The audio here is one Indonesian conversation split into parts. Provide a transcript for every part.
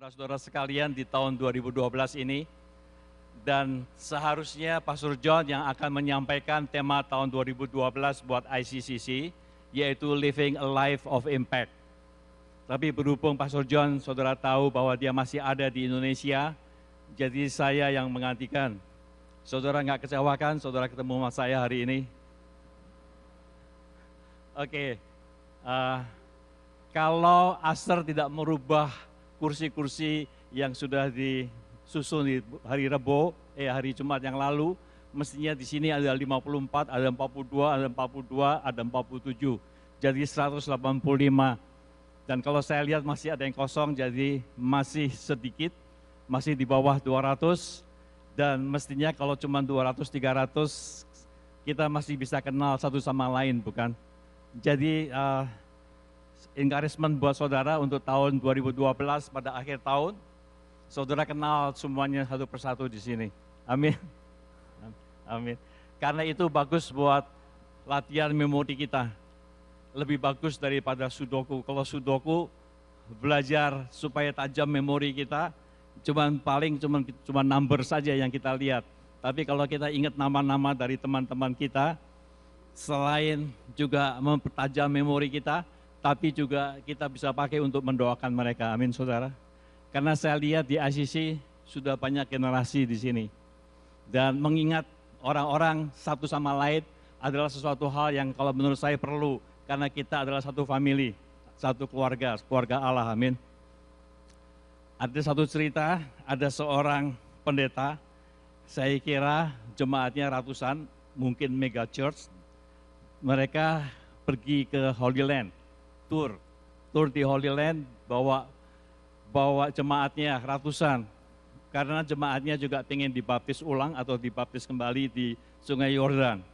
saudara-saudara sekalian di tahun 2012 ini, dan seharusnya Pastor John yang akan menyampaikan tema tahun 2012 buat ICCC, yaitu Living a Life of Impact. Tapi berhubung Pastor John, saudara tahu bahwa dia masih ada di Indonesia, jadi saya yang menggantikan. Saudara nggak kecewakan, saudara ketemu sama saya hari ini? Oke, kalau Aster tidak merubah kursi-kursi yang sudah disusun di hari hari Jumat yang lalu, mestinya di sini ada 54, ada 42, ada 42, ada 47. Jadi 185. Dan kalau saya lihat masih ada yang kosong, jadi masih sedikit, masih di bawah 200. Dan mestinya kalau cuma 200, 300, kita masih bisa kenal satu sama lain, bukan? Jadi encouragement buat saudara untuk tahun 2012 pada akhir tahun, saudara kenal semuanya satu persatu di sini. Amin. Amin. Karena itu bagus buat latihan memori kita. Lebih bagus daripada sudoku. Kalau sudoku belajar supaya tajam memori kita, cuma number saja yang kita lihat. Tapi kalau kita ingat nama-nama dari teman-teman kita, selain juga mempertajam memori kita, tapi juga kita bisa pakai untuk mendoakan mereka. Amin, saudara. Karena saya lihat di ICC sudah banyak generasi di sini. Dan mengingat orang-orang satu sama lain adalah sesuatu hal yang kalau menurut saya perlu. Karena kita adalah satu family, satu keluarga Allah, amin. Ada satu cerita, ada seorang pendeta, saya kira jemaatnya ratusan, mungkin mega church. Mereka pergi ke Holy Land, tour di Holy Land, bawa jemaatnya ratusan, karena jemaatnya juga ingin dibaptis ulang atau dibaptis kembali di Sungai Yordan.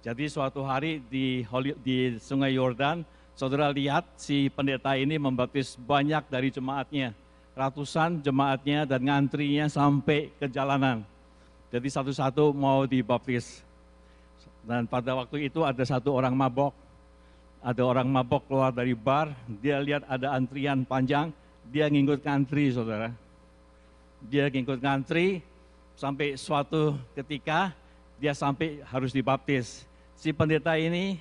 Jadi suatu hari di Sungai Yordan, saudara lihat si pendeta ini membaptis banyak dari jemaatnya, ratusan jemaatnya dan ngantrinya sampai ke jalanan. Jadi satu-satu mau dibaptis. Dan pada waktu itu ada satu orang mabok. Ada orang mabok keluar dari bar, dia lihat ada antrian panjang, dia ngikut ngantri, saudara. Dia ngikut ngantri, sampai suatu ketika dia sampai harus dibaptis. Si pendeta ini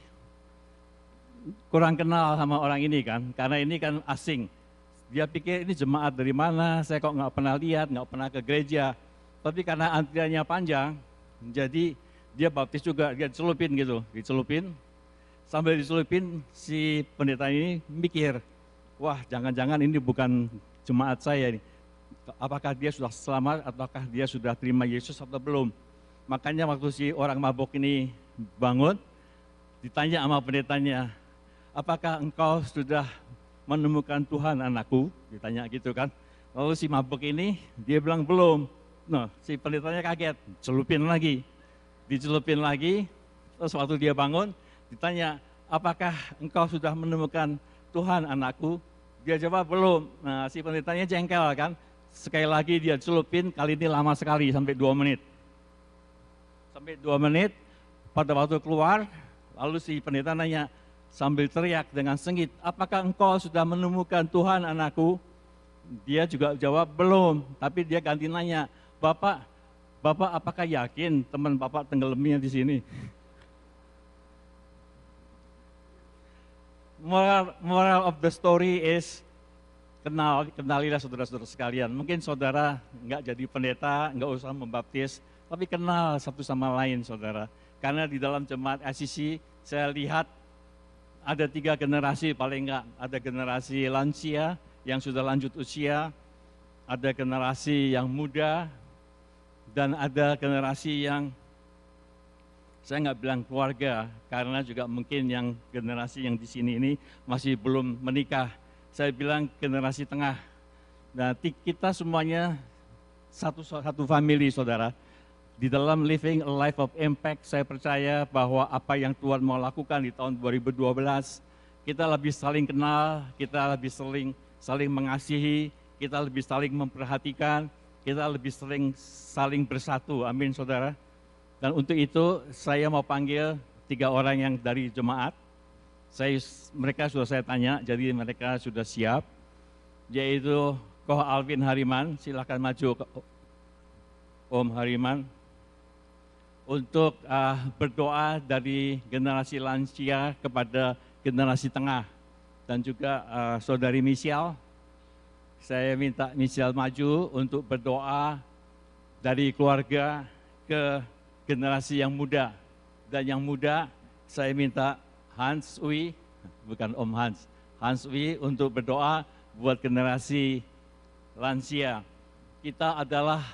kurang kenal sama orang ini kan, karena ini kan asing. Dia pikir ini jemaat dari mana, saya kok nggak pernah lihat, nggak pernah ke gereja. Tapi karena antriannya panjang, jadi dia baptis juga, dia dicelupin. Sambil dicelupin, si pendeta ini mikir, wah jangan-jangan ini bukan jemaat saya nih. Apakah dia sudah selamat, ataukah dia sudah terima Yesus atau belum. Makanya waktu si orang mabuk ini bangun, ditanya sama pendetanya, apakah engkau sudah menemukan Tuhan anakku? Ditanya gitu kan. Lalu si mabuk ini, dia bilang belum. Nah, si pendetanya kaget, dicelupin lagi, terus waktu dia bangun, ditanya, apakah engkau sudah menemukan Tuhan anakku? Dia jawab belum. Nah, si pendetanya jengkel kan, sekali lagi dia celupin, kali ini lama sekali, sampai 2 menit. Sampai 2 menit, pada waktu keluar, lalu si pendeta nanya, sambil teriak dengan sengit, apakah engkau sudah menemukan Tuhan anakku? Dia juga jawab belum, tapi dia ganti nanya, Bapak apakah yakin teman Bapak tenggelamnya di sini? Moral of the story is, kenalilah saudara-saudara sekalian. Mungkin saudara nggak jadi pendeta, nggak usah membaptis, tapi kenal satu sama lain, saudara. Karena di dalam jemaat ICC, saya lihat ada 3 generasi paling nggak. Ada generasi lansia yang sudah lanjut usia, ada generasi yang muda, dan ada generasi yang, saya nggak bilang keluarga, karena juga mungkin yang generasi yang di sini ini masih belum menikah. Saya bilang generasi tengah. Nah, kita semuanya satu family, saudara. Di dalam Living a Life of Impact, saya percaya bahwa apa yang Tuhan mau lakukan di tahun 2012, kita lebih saling kenal, kita lebih saling mengasihi, kita lebih saling memperhatikan, kita lebih saling bersatu. Amin, saudara. Dan untuk itu saya mau panggil 3 orang yang dari jemaat. Mereka sudah saya tanya, jadi mereka sudah siap. Yaitu Koh Alvin Hariman, silakan maju Om Hariman untuk berdoa dari generasi lansia kepada generasi tengah, dan juga Saudari Michelle. Saya minta Michelle maju untuk berdoa dari keluarga ke generasi yang muda, dan yang muda saya minta Hans Ui, bukan Om Hans, Hans Ui untuk berdoa buat generasi lansia. Kita adalah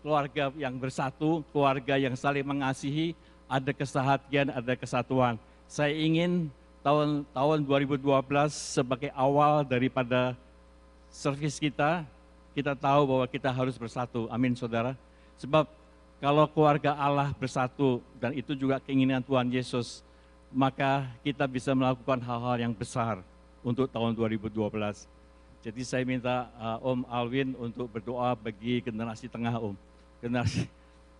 keluarga yang bersatu, keluarga yang saling mengasihi, ada kesehatian, ada kesatuan. Saya ingin tahun 2012 sebagai awal daripada servis kita tahu bahwa kita harus bersatu. Amin, saudara. Sebab kalau keluarga Allah bersatu, dan itu juga keinginan Tuhan Yesus, maka kita bisa melakukan hal-hal yang besar untuk tahun 2012. Jadi saya minta Om Alvin untuk berdoa bagi generasi tengah, Om.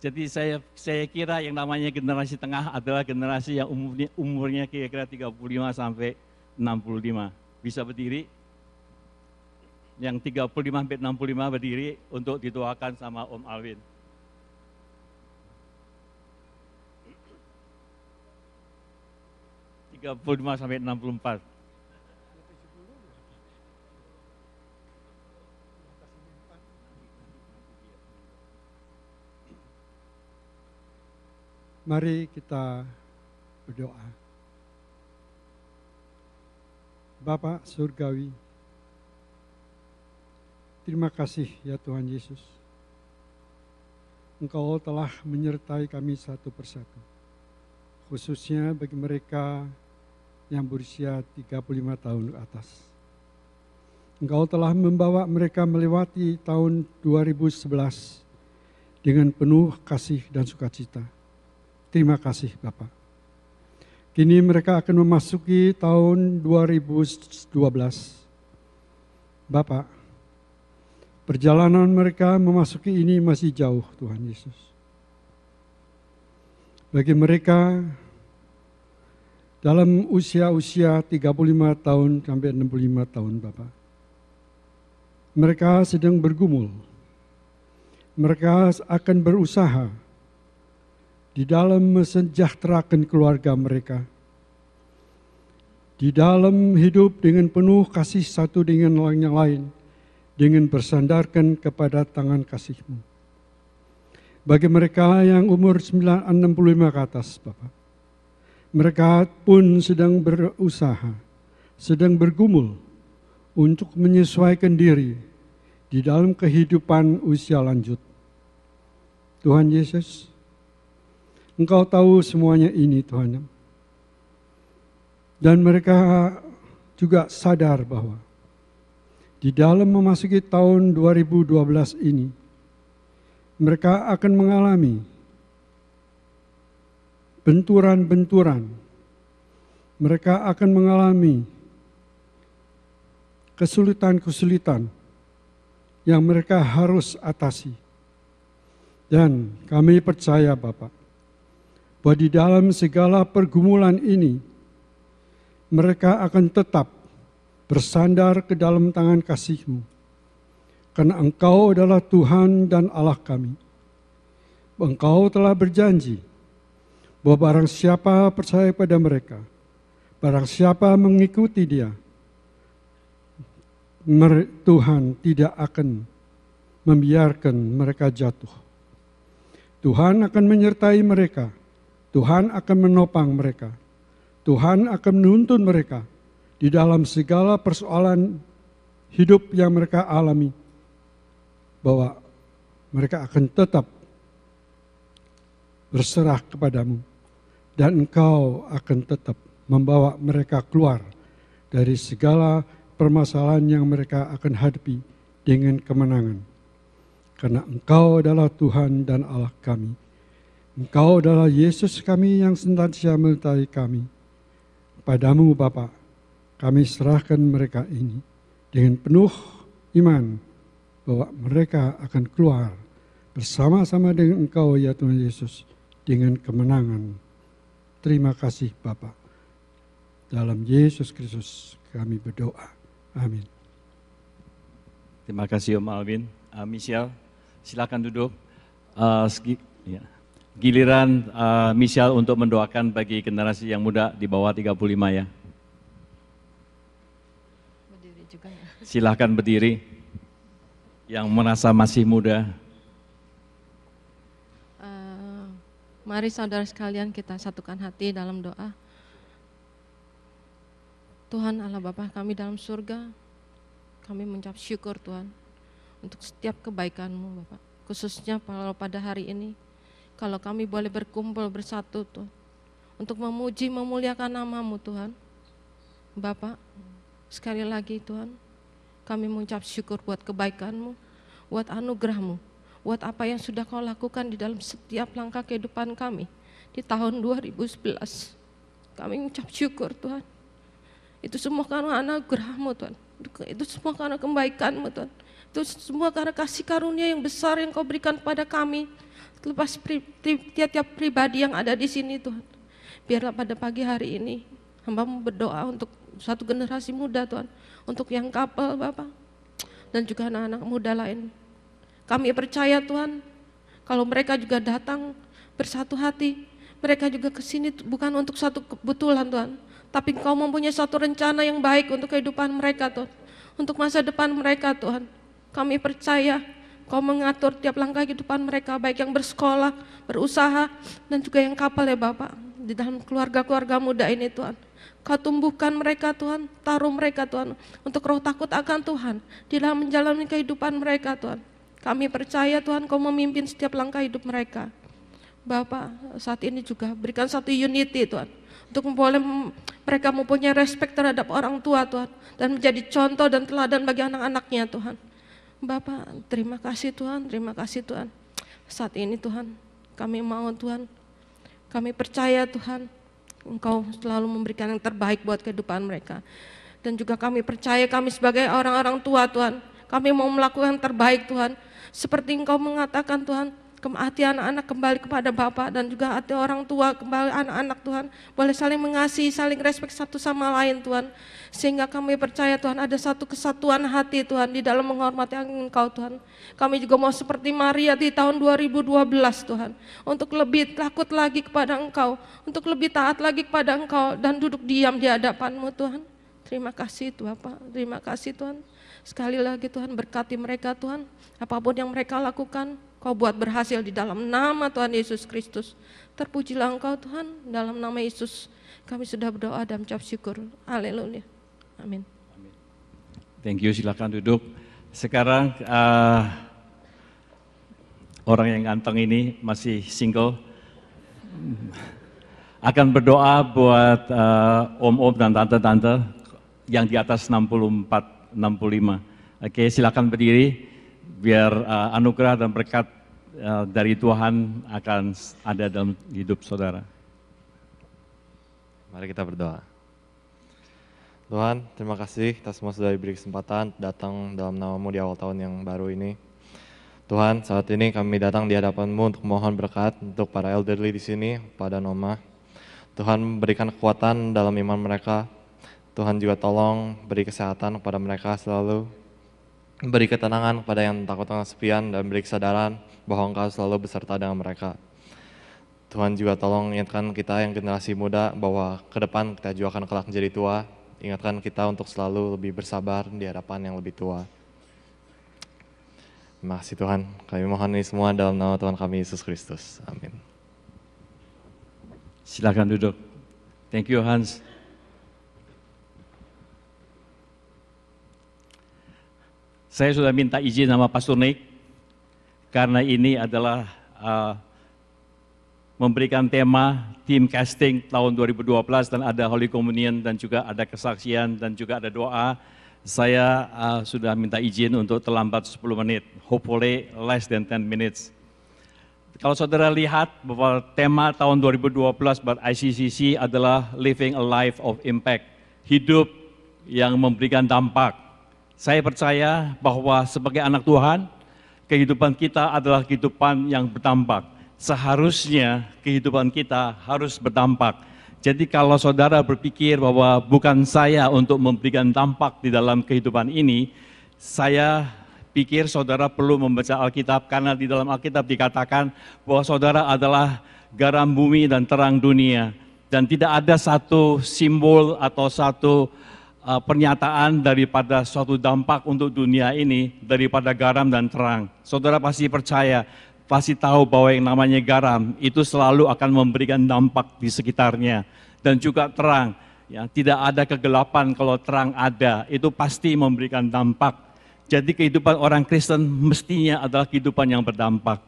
Jadi saya kira yang namanya generasi tengah adalah generasi yang umurnya kira-kira 35 sampai 65. Bisa berdiri? Yang 35 sampai 65 berdiri untuk didoakan sama Om Alvin. sampai 64. Mari kita berdoa. Bapa Surgawi, terima kasih ya Tuhan Yesus. Engkau telah menyertai kami satu persatu, khususnya bagi mereka yang berusia 35 tahun ke atas. Engkau telah membawa mereka melewati tahun 2011 dengan penuh kasih dan sukacita. Terima kasih Bapak. Kini mereka akan memasuki tahun 2012. Bapak, perjalanan mereka memasuki ini masih jauh Tuhan Yesus. Bagi mereka dalam usia-usia 35 tahun sampai 65 tahun Bapak, mereka sedang bergumul. Mereka akan berusaha di dalam mensejahterakan keluarga mereka, di dalam hidup dengan penuh kasih satu dengan yang lain, dengan bersandarkan kepada tangan kasih-Mu. Bagi mereka yang umur 65 ke atas, Bapak, mereka pun sedang berusaha, sedang bergumul untuk menyesuaikan diri di dalam kehidupan usia lanjut. Tuhan Yesus, Engkau tahu semuanya ini Tuhan. Dan mereka juga sadar bahwa di dalam memasuki tahun 2012 ini, mereka akan mengalami benturan-benturan. Mereka akan mengalami kesulitan-kesulitan yang mereka harus atasi. Dan kami percaya Bapak, bahwa di dalam segala pergumulan ini, mereka akan tetap bersandar ke dalam tangan kasih-Mu. Karena Engkau adalah Tuhan dan Allah kami. Engkau telah berjanji bahwa barang siapa percaya pada mereka, barang siapa mengikuti Dia, Tuhan tidak akan membiarkan mereka jatuh. Tuhan akan menyertai mereka. Tuhan akan menopang mereka. Tuhan akan menuntun mereka di dalam segala persoalan hidup yang mereka alami. Bahwa mereka akan tetap berserah kepadamu. Dan Engkau akan tetap membawa mereka keluar dari segala permasalahan yang mereka akan hadapi dengan kemenangan. Karena Engkau adalah Tuhan dan Allah kami. Engkau adalah Yesus kami yang senantiasa menyertai kami. Padamu Bapa, kami serahkan mereka ini dengan penuh iman bahwa mereka akan keluar bersama-sama dengan Engkau ya Tuhan Yesus dengan kemenangan. Terima kasih Bapa. Dalam Yesus Kristus kami berdoa. Amin. Terima kasih Om Alvin. Michelle, silakan duduk. Giliran Michelle untuk mendoakan bagi generasi yang muda di bawah 35 ya. Berdiri juga ya. Silakan berdiri. Yang merasa masih muda. Mari saudara sekalian kita satukan hati dalam doa. Tuhan Allah Bapa kami dalam surga, kami mengucap syukur Tuhan untuk setiap kebaikan-Mu Bapak. Khususnya kalau pada hari ini, kalau kami boleh berkumpul bersatu Tuhan, untuk memuji, memuliakan nama-Mu Tuhan. Bapak, sekali lagi Tuhan, kami mengucap syukur buat kebaikan-Mu, buat anugerah-Mu, buat apa yang sudah Kau lakukan di dalam setiap langkah kehidupan kami di tahun 2011. Kami mengucap syukur Tuhan. Itu semua karena anugerah-Mu Tuhan. Itu semua karena kebaikan-Mu Tuhan. Itu semua karena kasih karunia yang besar yang Kau berikan kepada kami. Lepas tiap-tiap pribadi yang ada di sini Tuhan. Biarlah pada pagi hari ini hamba-Mu berdoa untuk satu generasi muda Tuhan. Untuk yang couple Bapak. Dan juga anak-anak muda lain. Kami percaya Tuhan, kalau mereka juga datang bersatu hati. Mereka juga ke sini bukan untuk satu kebetulan Tuhan. Tapi Kau mempunyai satu rencana yang baik untuk kehidupan mereka Tuhan. Untuk masa depan mereka Tuhan. Kami percaya Kau mengatur tiap langkah kehidupan mereka. Baik yang bersekolah, berusaha, dan juga yang kapal ya Bapak. Di dalam keluarga-keluarga muda ini Tuhan. Kau tumbuhkan mereka Tuhan. Taruh mereka Tuhan. Untuk roh takut akan Tuhan. Di dalam menjalani kehidupan mereka Tuhan. Kami percaya Tuhan Kau memimpin setiap langkah hidup mereka. Bapak saat ini juga berikan satu unity Tuhan. Untuk boleh mereka mempunyai respect terhadap orang tua Tuhan. Dan menjadi contoh dan teladan bagi anak-anaknya Tuhan. Bapak terima kasih Tuhan, terima kasih Tuhan. Saat ini Tuhan kami mau Tuhan. Kami percaya Tuhan Engkau selalu memberikan yang terbaik buat kehidupan mereka. Dan juga kami percaya kami sebagai orang-orang tua Tuhan. Kami mau melakukan yang terbaik Tuhan. Seperti Engkau mengatakan Tuhan. Hati anak-anak kembali kepada Bapa dan juga hati orang tua kembali anak-anak Tuhan. Boleh saling mengasihi, saling respek satu sama lain Tuhan. Sehingga kami percaya Tuhan ada satu kesatuan hati Tuhan di dalam menghormati Engkau Tuhan. Kami juga mau seperti Maria di tahun 2012 Tuhan. Untuk lebih takut lagi kepada Engkau. Untuk lebih taat lagi kepada Engkau dan duduk diam di hadapan-Mu Tuhan. Terima kasih Tuhan Bapak, terima kasih Tuhan. Sekali lagi Tuhan berkati mereka Tuhan. Apapun yang mereka lakukan. Kau buat berhasil di dalam nama Tuhan Yesus Kristus. Terpujilah Engkau Tuhan, dalam nama Yesus kami sudah berdoa dan mengucap syukur. Haleluya. Amin. Thank you, silakan duduk. Sekarang orang yang ganteng ini masih single. Akan berdoa buat om-om dan tante-tante yang di atas 64, 65. Oke, silakan berdiri. Biar anugerah dan berkat dari Tuhan akan ada dalam hidup saudara. Mari kita berdoa. Tuhan, terima kasih kita semua sudah diberi kesempatan datang dalam nama-Mu di awal tahun yang baru ini. Tuhan, saat ini kami datang di hadapan-Mu untuk mohon berkat untuk para elderly di sini, pada Noma. Tuhan berikan kekuatan dalam iman mereka. Tuhan juga tolong beri kesehatan kepada mereka selalu. Beri ketenangan kepada yang takut dengan kesepian dan beri kesadaran bahwa Engkau selalu beserta dengan mereka. Tuhan juga tolong ingatkan kita yang generasi muda bahwa ke depan kita juga akan kelak menjadi tua. Ingatkan kita untuk selalu lebih bersabar di hadapan yang lebih tua. Terima kasih Tuhan. Kami mohon ini semua dalam nama Tuhan kami Yesus Kristus. Amin. Silakan duduk. Thank you Hans. Saya sudah minta izin sama Pastor Nick, karena ini adalah memberikan tema team casting tahun 2012 dan ada Holy Communion dan juga ada kesaksian dan juga ada doa. Saya sudah minta izin untuk terlambat 10 menit, hopefully less than 10 minutes. Kalau saudara lihat bahwa tema tahun 2012 buat ICCC adalah Living a Life of Impact, hidup yang memberikan dampak. Saya percaya bahwa sebagai anak Tuhan, kehidupan kita adalah kehidupan yang berdampak. Seharusnya kehidupan kita harus berdampak. Jadi kalau saudara berpikir bahwa bukan saya untuk memberikan dampak di dalam kehidupan ini, saya pikir saudara perlu membaca Alkitab, karena di dalam Alkitab dikatakan bahwa saudara adalah garam bumi dan terang dunia. Dan tidak ada satu simbol atau satu pernyataan daripada suatu dampak untuk dunia ini daripada garam dan terang. Saudara pasti percaya, pasti tahu bahwa yang namanya garam itu selalu akan memberikan dampak di sekitarnya. Dan juga terang, ya, tidak ada kegelapan kalau terang ada, itu pasti memberikan dampak. Jadi kehidupan orang Kristen mestinya adalah kehidupan yang berdampak.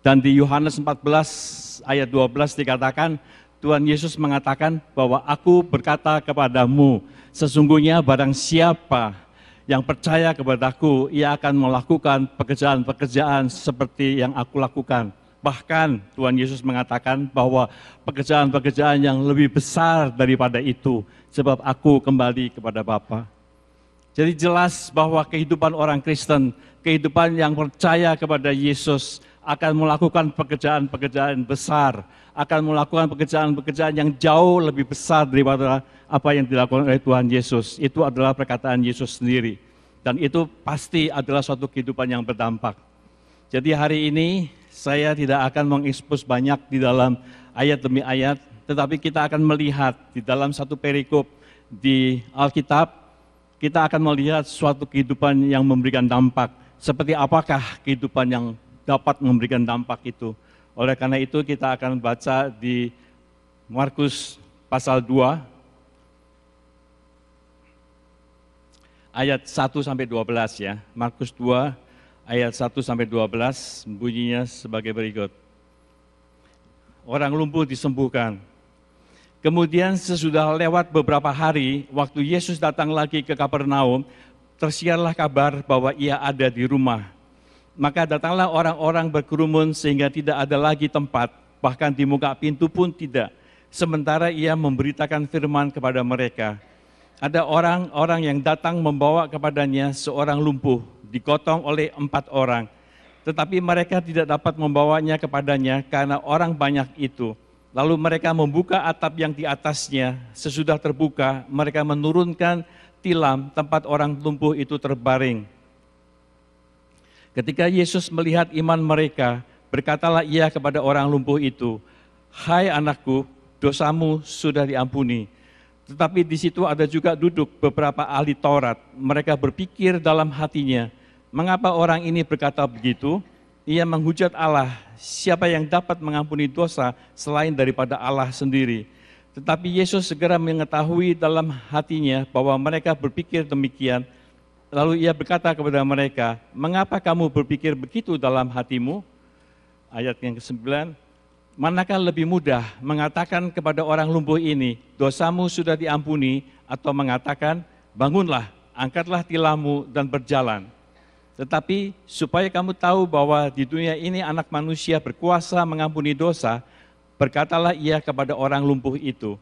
Dan di Yohanes 14 ayat 12 dikatakan, Tuhan Yesus mengatakan bahwa aku berkata kepadamu, sesungguhnya barang siapa yang percaya kepadaku, ia akan melakukan pekerjaan-pekerjaan seperti yang aku lakukan. Bahkan Tuhan Yesus mengatakan bahwa pekerjaan-pekerjaan yang lebih besar daripada itu, sebab aku kembali kepada Bapa. Jadi jelas bahwa kehidupan orang Kristen, kehidupan yang percaya kepada Yesus akan melakukan pekerjaan-pekerjaan besar, akan melakukan pekerjaan-pekerjaan yang jauh lebih besar daripada apa yang dilakukan oleh Tuhan Yesus. Itu adalah perkataan Yesus sendiri. Dan itu pasti adalah suatu kehidupan yang berdampak. Jadi hari ini saya tidak akan mengekspos banyak di dalam ayat demi ayat, tetapi kita akan melihat di dalam satu perikop di Alkitab, kita akan melihat suatu kehidupan yang memberikan dampak. Seperti apakah kehidupan yang dapat memberikan dampak itu. Oleh karena itu kita akan baca di Markus pasal 2 ayat 1-12 ya. Markus 2 ayat 1-12 bunyinya sebagai berikut. Orang lumpuh disembuhkan. Kemudian sesudah lewat beberapa hari, waktu Yesus datang lagi ke Kapernaum, tersiarlah kabar bahwa ia ada di rumah. Maka datanglah orang-orang berkerumun sehingga tidak ada lagi tempat, bahkan di muka pintu pun tidak. Sementara ia memberitakan firman kepada mereka. Ada orang-orang yang datang membawa kepadanya seorang lumpuh, digotong oleh 4 orang. Tetapi mereka tidak dapat membawanya kepadanya karena orang banyak itu. Lalu mereka membuka atap yang di atasnya, sesudah terbuka mereka menurunkan tilam tempat orang lumpuh itu terbaring. Ketika Yesus melihat iman mereka, berkatalah ia kepada orang lumpuh itu, "Hai anakku, dosamu sudah diampuni." Tetapi di situ ada juga duduk beberapa ahli Taurat. Mereka berpikir dalam hatinya, mengapa orang ini berkata begitu? Ia menghujat Allah, siapa yang dapat mengampuni dosa selain daripada Allah sendiri. Tetapi Yesus segera mengetahui dalam hatinya bahwa mereka berpikir demikian. Lalu ia berkata kepada mereka, mengapa kamu berpikir begitu dalam hatimu? Ayat yang ke-9, manakah lebih mudah mengatakan kepada orang lumpuh ini, dosamu sudah diampuni, atau mengatakan, bangunlah, angkatlah tilammu dan berjalan. Tetapi supaya kamu tahu bahwa di dunia ini anak manusia berkuasa mengampuni dosa, berkatalah ia kepada orang lumpuh itu,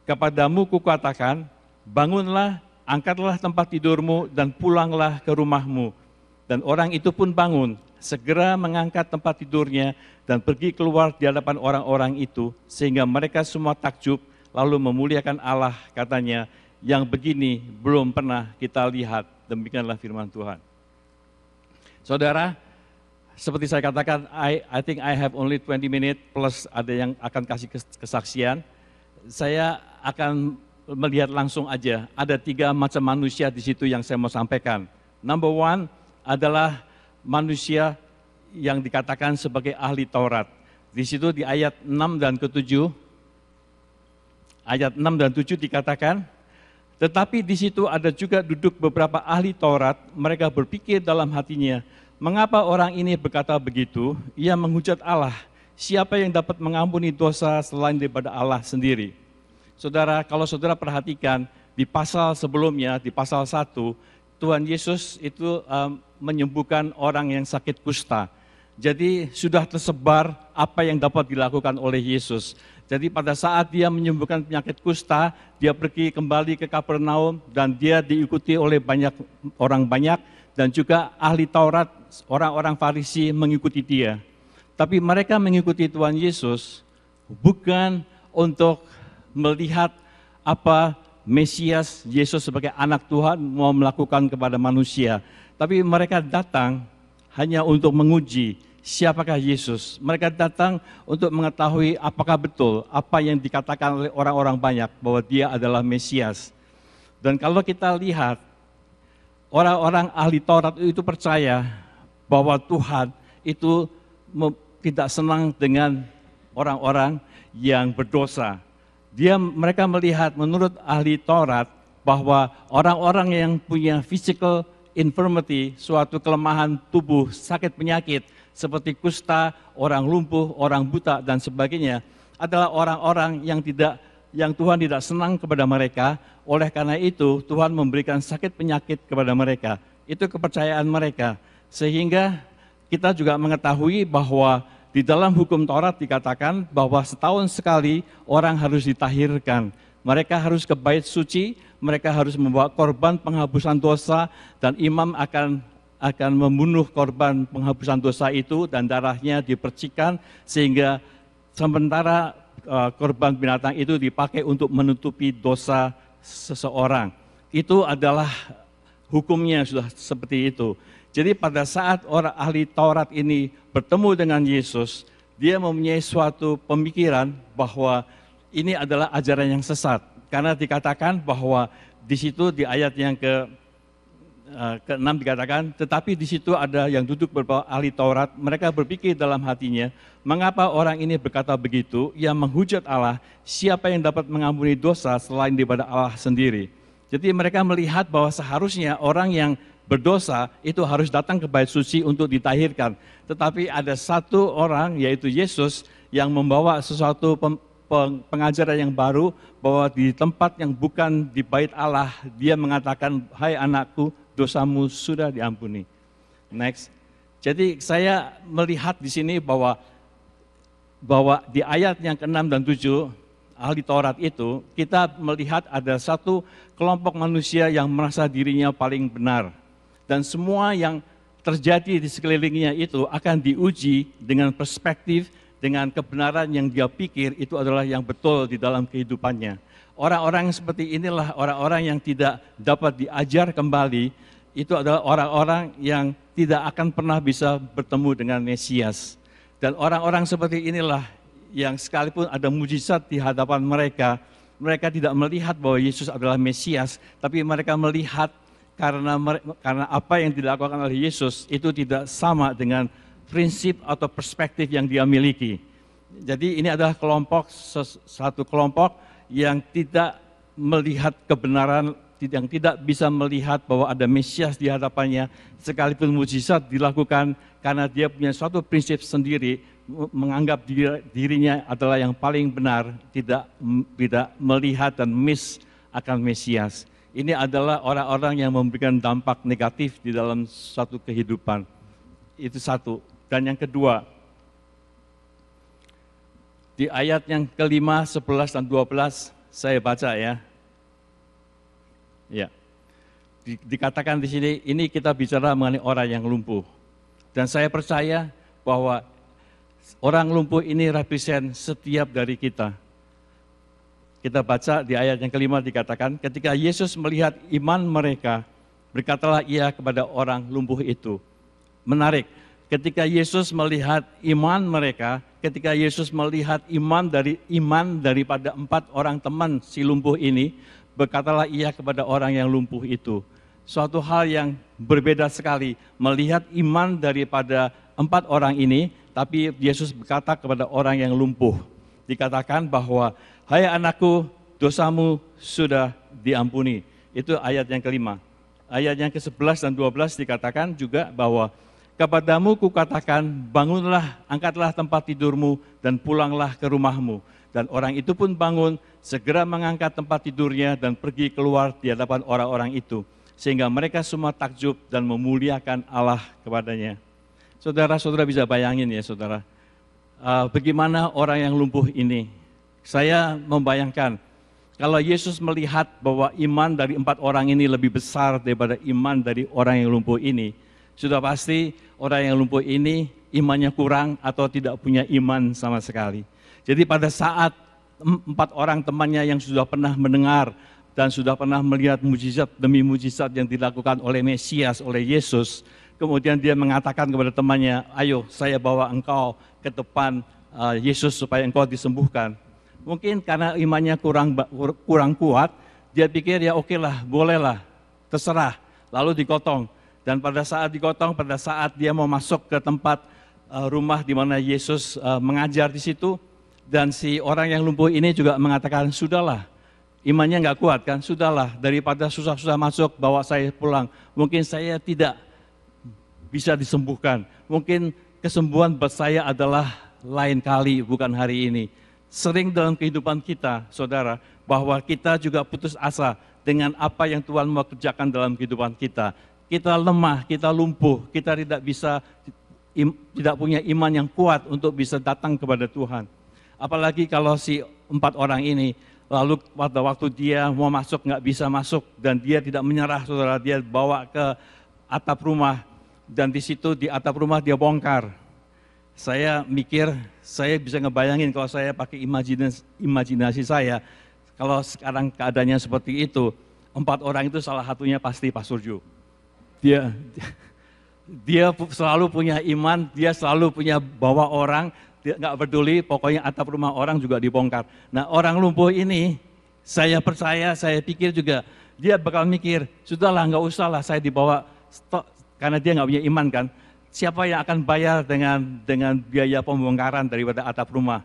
kepadamu kukatakan, bangunlah, angkatlah tempat tidurmu dan pulanglah ke rumahmu. Dan orang itu pun bangun, segera mengangkat tempat tidurnya dan pergi keluar di hadapan orang-orang itu, sehingga mereka semua takjub, lalu memuliakan Allah, katanya, yang begini belum pernah kita lihat. Demikianlah firman Tuhan. Saudara, seperti saya katakan, I think I have only 20 minutes plus ada yang akan kasih kesaksian. Saya akan melihat langsung aja, ada 3 macam manusia di situ yang saya mau sampaikan. Number 1 adalah manusia yang dikatakan sebagai ahli Taurat. Di situ di ayat 6 dan ke-7, ayat 6 dan 7 dikatakan, tetapi di situ ada juga duduk beberapa ahli Taurat, mereka berpikir dalam hatinya, mengapa orang ini berkata begitu? Ia menghujat Allah, siapa yang dapat mengampuni dosa selain daripada Allah sendiri? Saudara, kalau saudara perhatikan di pasal sebelumnya, di pasal 1, Tuhan Yesus itu menyembuhkan orang yang sakit kusta. Jadi sudah tersebar apa yang dapat dilakukan oleh Yesus. Jadi pada saat dia menyembuhkan penyakit kusta, dia pergi kembali ke Kapernaum dan dia diikuti oleh orang banyak dan juga ahli Taurat, orang-orang Farisi mengikuti dia. Tapi mereka mengikuti Tuhan Yesus bukan untuk melihat apa Mesias Yesus sebagai anak Tuhan mau melakukan kepada manusia. Tapi mereka datang hanya untuk menguji siapakah Yesus. Mereka datang untuk mengetahui apakah betul apa yang dikatakan oleh orang-orang banyak bahwa dia adalah Mesias. Dan kalau kita lihat, orang-orang ahli Taurat itu percaya bahwa Tuhan itu tidak senang dengan orang-orang yang berdosa. Mereka melihat menurut ahli Taurat bahwa orang-orang yang punya physical infirmity, suatu kelemahan tubuh, sakit penyakit seperti kusta, orang lumpuh, orang buta dan sebagainya adalah orang-orang yang Tuhan tidak senang kepada mereka. Oleh karena itu Tuhan memberikan sakit penyakit kepada mereka. Itu kepercayaan mereka. Sehingga kita juga mengetahui bahwa di dalam hukum Taurat dikatakan bahwa setahun sekali orang harus ditahirkan. Mereka harus ke bait suci, mereka harus membawa korban penghapusan dosa, dan imam akan membunuh korban penghapusan dosa itu dan darahnya dipercikan sehingga sementara korban binatang itu dipakai untuk menutupi dosa seseorang. Itu adalah hukumnya sudah seperti itu. Jadi pada saat orang ahli Taurat ini bertemu dengan Yesus, dia mempunyai suatu pemikiran bahwa ini adalah ajaran yang sesat. Karena dikatakan bahwa di situ di ayat yang ke-6 dikatakan, tetapi di situ ada yang duduk beberapa ahli Taurat, mereka berpikir dalam hatinya, mengapa orang ini berkata begitu, ia menghujat Allah, siapa yang dapat mengampuni dosa selain daripada Allah sendiri. Jadi mereka melihat bahwa seharusnya orang yang berdosa itu harus datang ke bait suci untuk ditahirkan. Tetapi ada satu orang, yaitu Yesus, yang membawa sesuatu pengajaran yang baru, bahwa di tempat yang bukan di bait Allah, dia mengatakan, hai anakku, dosamu sudah diampuni. Next. Jadi saya melihat di sini bahwa di ayat yang ke-6 dan 7, ahli Taurat itu, kita melihat ada satu kelompok manusia yang merasa dirinya paling benar. Dan semua yang terjadi di sekelilingnya itu akan diuji dengan perspektif, dengan kebenaran yang dia pikir itu adalah yang betul di dalam kehidupannya. Orang-orang seperti inilah orang-orang yang tidak dapat diajar kembali, itu adalah orang-orang yang tidak akan pernah bisa bertemu dengan Mesias. Dan orang-orang seperti inilah yang sekalipun ada mujizat di hadapan mereka, mereka tidak melihat bahwa Yesus adalah Mesias, tapi mereka melihat karena apa yang dilakukan oleh Yesus itu tidak sama dengan prinsip atau perspektif yang dia miliki. Jadi ini adalah satu kelompok yang tidak melihat kebenaran, yang tidak bisa melihat bahwa ada Mesias di hadapannya, sekalipun mujizat dilakukan karena dia punya suatu prinsip sendiri, menganggap dirinya adalah yang paling benar, tidak melihat dan miss akan Mesias. Ini adalah orang-orang yang memberikan dampak negatif di dalam suatu kehidupan. Itu satu. Dan yang kedua, di ayat yang ke-5, 11, dan 12, saya baca ya. Ya. Dikatakan di sini, ini kita bicara mengenai orang yang lumpuh. Dan saya percaya bahwa orang lumpuh ini represent setiap dari kita. Kita baca di ayat yang ke-5 dikatakan, ketika Yesus melihat iman mereka, berkatalah ia kepada orang lumpuh itu. Menarik, ketika Yesus melihat iman mereka, ketika Yesus melihat iman daripada 4 orang teman si lumpuh ini, berkatalah ia kepada orang yang lumpuh itu. Suatu hal yang berbeda sekali, melihat iman daripada 4 orang ini, tapi Yesus berkata kepada orang yang lumpuh. Dikatakan bahwa, hai anakku, dosamu sudah diampuni. Itu ayat yang ke-5. Ayat yang ke-11 dan 12 dikatakan juga bahwa, kepadamu kukatakan, bangunlah, angkatlah tempat tidurmu, dan pulanglah ke rumahmu. Dan orang itu pun bangun, segera mengangkat tempat tidurnya, dan pergi keluar di hadapan orang-orang itu. Sehingga mereka semua takjub dan memuliakan Allah kepadanya. Saudara-saudara bisa bayangin ya saudara, bagaimana orang yang lumpuh ini. Saya membayangkan, kalau Yesus melihat bahwa iman dari 4 orang ini lebih besar daripada iman dari orang yang lumpuh ini, sudah pasti orang yang lumpuh ini imannya kurang atau tidak punya iman sama sekali. Jadi pada saat 4 orang temannya yang sudah pernah mendengar dan sudah pernah melihat mujizat demi mujizat yang dilakukan oleh Mesias, oleh Yesus. Kemudian dia mengatakan kepada temannya, ayo saya bawa engkau ke depan Yesus supaya engkau disembuhkan. Mungkin karena imannya kurang kuat, dia pikir ya oke lah, bolehlah, terserah. Lalu digotong. Dan pada saat digotong, pada saat dia mau masuk ke tempat rumah di mana Yesus mengajar di situ, dan si orang yang lumpuh ini juga mengatakan, sudahlah, imannya nggak kuat kan, sudahlah, daripada susah-susah masuk, bawa saya pulang. Mungkin saya tidak bisa disembuhkan. Mungkin kesembuhan buat saya adalah lain kali, bukan hari ini. Sering dalam kehidupan kita, saudara, bahwa kita juga putus asa dengan apa yang Tuhan mau kerjakan dalam kehidupan kita. Kita lemah, kita lumpuh, kita tidak punya iman yang kuat untuk bisa datang kepada Tuhan. Apalagi kalau si 4 orang ini, lalu pada waktu dia mau masuk nggak bisa masuk, dan dia tidak menyerah, saudara, dia bawa ke atap rumah, dan di situ di atap rumah dia bongkar. Saya mikir, saya bisa ngebayangin kalau saya pakai imajinasi saya, kalau sekarang keadaannya seperti itu, 4 orang itu salah satunya pasti Pak Surju. Dia selalu punya iman, dia selalu punya bawa orang, dia nggak peduli, pokoknya atap rumah orang juga dibongkar. Nah, orang lumpuh ini, saya percaya, saya pikir juga, dia bakal mikir, sudahlah nggak usah lah saya dibawa, karena dia nggak punya iman kan. Siapa yang akan bayar dengan biaya pembongkaran daripada atap rumah?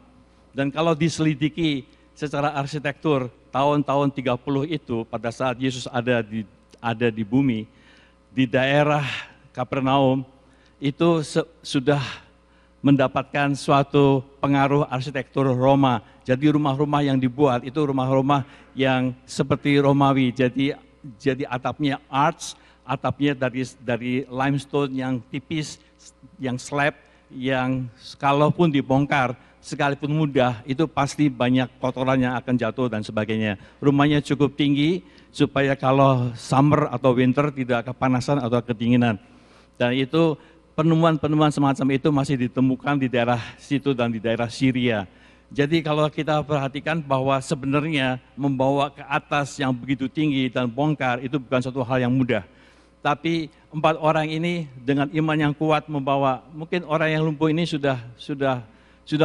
Dan kalau diselidiki secara arsitektur, tahun-tahun 30 itu, pada saat Yesus ada di bumi, di daerah Kapernaum, itu sudah mendapatkan suatu pengaruh arsitektur Roma. Jadi rumah-rumah yang dibuat, itu rumah-rumah yang seperti Romawi, jadi atapnya arch, atapnya dari limestone yang tipis, yang slab, yang kalaupun dibongkar, sekalipun mudah, itu pasti banyak kotoran yang akan jatuh dan sebagainya. Rumahnya cukup tinggi, supaya kalau summer atau winter tidak kepanasan atau kedinginan. Dan itu penemuan-penemuan semacam itu masih ditemukan di daerah situ dan di daerah Syria. Jadi kalau kita perhatikan bahwa sebenarnya membawa ke atas yang begitu tinggi dan bongkar itu bukan suatu hal yang mudah. Tapi 4 orang ini dengan iman yang kuat membawa, mungkin orang yang lumpuh ini sudah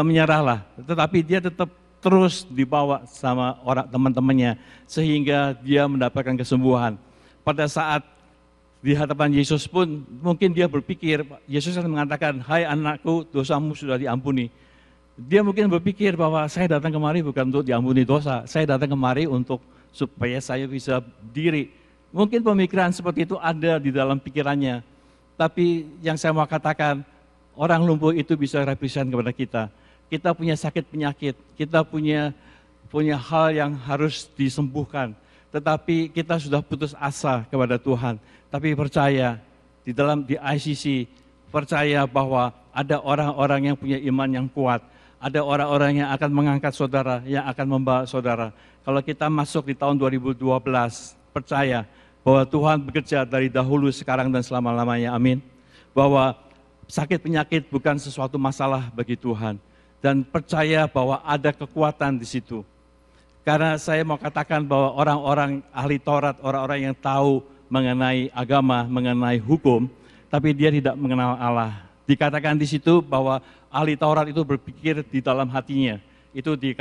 menyerah lah, tetapi dia tetap terus dibawa sama orang teman-temannya sehingga dia mendapatkan kesembuhan. Pada saat di hadapan Yesus pun mungkin dia berpikir, Yesus akan mengatakan, hai anakku, dosamu sudah diampuni. Dia mungkin berpikir bahwa saya datang kemari bukan untuk diampuni dosa, saya datang kemari untuk supaya saya bisa berdiri. Mungkin pemikiran seperti itu ada di dalam pikirannya. Tapi yang saya mau katakan, orang lumpuh itu bisa represent kepada kita. Kita punya sakit penyakit, kita punya hal yang harus disembuhkan. Tetapi kita sudah putus asa kepada Tuhan. Tapi percaya, di ICC, percaya bahwa ada orang-orang yang punya iman yang kuat. Ada orang-orang yang akan mengangkat saudara, yang akan membawa saudara. Kalau kita masuk di tahun 2012, percaya bahwa Tuhan bekerja dari dahulu, sekarang, dan selama-lamanya, amin. Bahwa sakit penyakit bukan sesuatu masalah bagi Tuhan. Dan percaya bahwa ada kekuatan di situ. Karena saya mau katakan bahwa orang-orang ahli Taurat, orang-orang yang tahu mengenai agama, mengenai hukum, tapi dia tidak mengenal Allah. Dikatakan di situ bahwa ahli Taurat itu berpikir di dalam hatinya. Itu di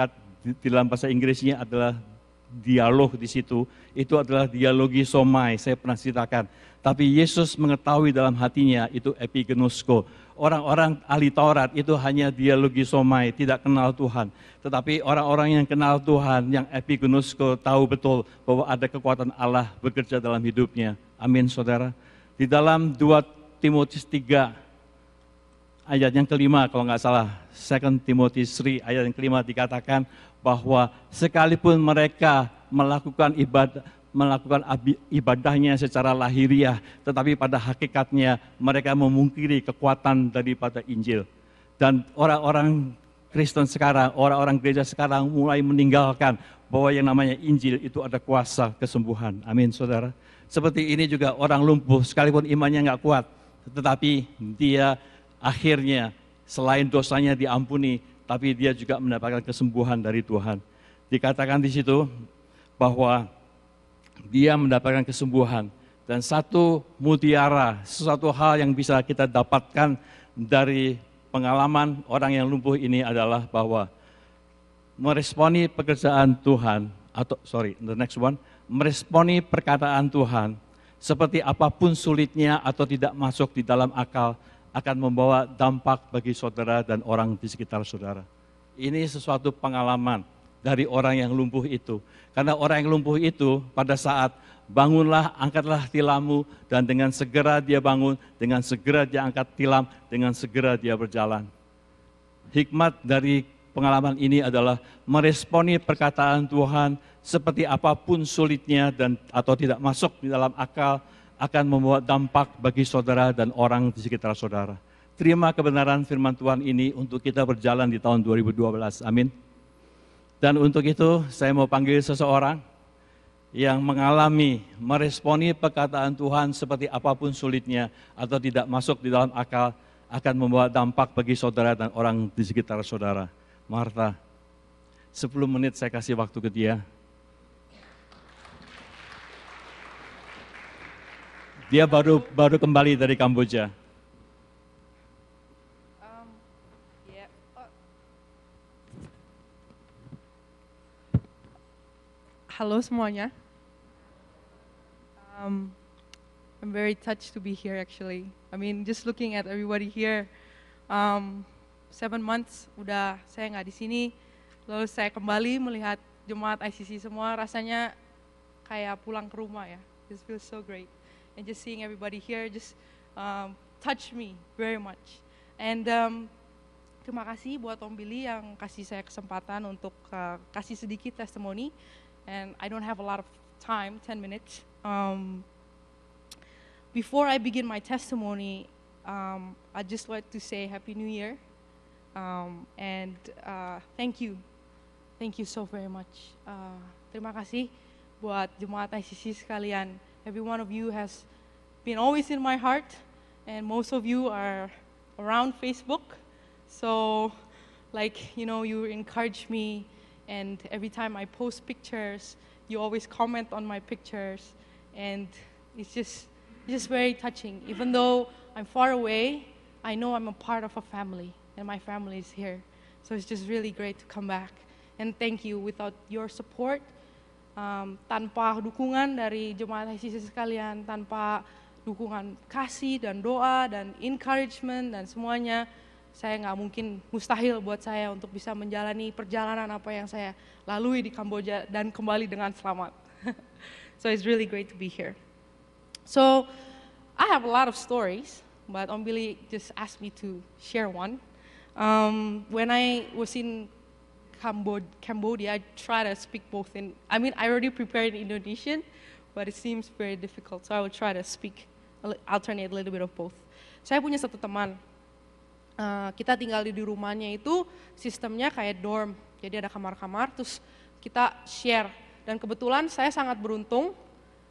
dalam bahasa Inggrisnya adalah dialog di situ, itu adalah dialogisomai, saya pernah ceritakan. Tapi Yesus mengetahui dalam hatinya, itu epigenosko. Orang-orang ahli Taurat itu hanya dialogisomai, tidak kenal Tuhan. Tetapi orang-orang yang kenal Tuhan, yang epigenosko, tahu betul bahwa ada kekuatan Allah bekerja dalam hidupnya. Amin, saudara. Di dalam 2 Timotius 3, ayat yang kelima, kalau nggak salah, 2 Timotius 3, ayat yang kelima dikatakan, bahwa sekalipun mereka melakukan ibadahnya secara lahiriah, tetapi pada hakikatnya mereka memungkiri kekuatan daripada Injil. Dan orang-orang Kristen sekarang, orang-orang gereja sekarang mulai meninggalkan bahwa yang namanya Injil itu ada kuasa kesembuhan. Amin, saudara. Seperti ini juga orang lumpuh, sekalipun imannya nggak kuat, tetapi dia akhirnya selain dosanya diampuni, tapi dia juga mendapatkan kesembuhan dari Tuhan. Dikatakan di situ bahwa dia mendapatkan kesembuhan. Dan satu mutiara, sesuatu hal yang bisa kita dapatkan dari pengalaman orang yang lumpuh ini adalah bahwa meresponi pekerjaan Tuhan, meresponi perkataan Tuhan, seperti apapun sulitnya atau tidak masuk di dalam akal, akan membawa dampak bagi saudara dan orang di sekitar saudara. Ini sesuatu pengalaman dari orang yang lumpuh itu. Karena orang yang lumpuh itu pada saat bangunlah, angkatlah tilammu, dan dengan segera dia bangun, dengan segera dia angkat tilam, dengan segera dia berjalan. Hikmat dari pengalaman ini adalah meresponi perkataan Tuhan seperti apapun sulitnya dan atau tidak masuk di dalam akal, akan membawa dampak bagi saudara dan orang di sekitar saudara. Terima kebenaran firman Tuhan ini untuk kita berjalan di tahun 2012. Amin. Dan untuk itu saya mau panggil seseorang yang mengalami, meresponi perkataan Tuhan seperti apapun sulitnya atau tidak masuk di dalam akal, akan membawa dampak bagi saudara dan orang di sekitar saudara. Martha, 10 menit saya kasih waktu ke dia. Dia baru kembali dari Kamboja. Halo semuanya. I'm very touched to be here actually. I mean, just looking at everybody here, 7 months udah saya nggak di sini, lalu saya kembali melihat jemaat ICC semua, rasanya kayak pulang ke rumah ya. This feels so great. And just seeing everybody here just touched me very much. And terima kasih buat Om Billy yang kasih saya kesempatan untuk kasih sedikit testimoni. And I don't have a lot of time, 10 minutes. Before I begin my testimony, I'd just like to say Happy New Year. And thank you so very much. Terima kasih buat jemaat ICC sekalian. Every one of you has been always in my heart, and most of you are around Facebook. So, like, you know, you encourage me, and every time I post pictures, you always comment on my pictures, and it's just very touching. Even though I'm far away, I know I'm a part of a family, and my family is here. So it's just really great to come back. And thank you. Without your support, tanpa dukungan dari jemaat ICC sekalian, tanpa dukungan kasih dan doa dan encouragement dan semuanya, saya nggak mungkin, mustahil buat saya untuk bisa menjalani perjalanan apa yang saya lalui di Kamboja dan kembali dengan selamat. So it's really great to be here. So I have a lot of stories, but Om Billy just asked me to share one. When I was in Cambodia, I try to speak both I already prepared in Indonesian, but it seems very difficult, so I will try to speak, alternate a little bit of both. Saya punya satu teman, kita tinggal di rumahnya itu sistemnya kayak dorm, jadi ada kamar-kamar, terus kita share. Dan kebetulan saya sangat beruntung,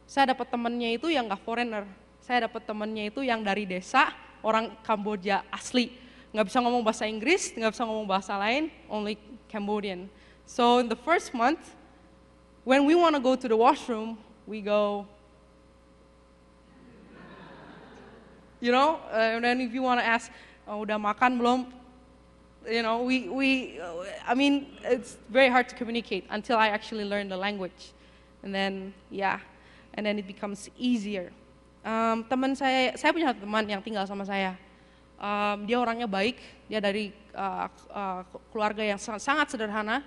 saya dapat temannya itu yang nggak foreigner, saya dapat temannya itu yang dari desa, orang Kamboja asli, nggak bisa ngomong bahasa Inggris, nggak bisa ngomong bahasa lain, only Cambodian. So in the first month, when we want to go to the washroom, we go, you know, and then if you want to ask, udah makan belum? You know, it's very hard to communicate until I actually learn the language. And then, and then it becomes easier. Teman saya punya satu teman yang tinggal sama saya. Dia orangnya baik, dia dari keluarga yang sangat sederhana,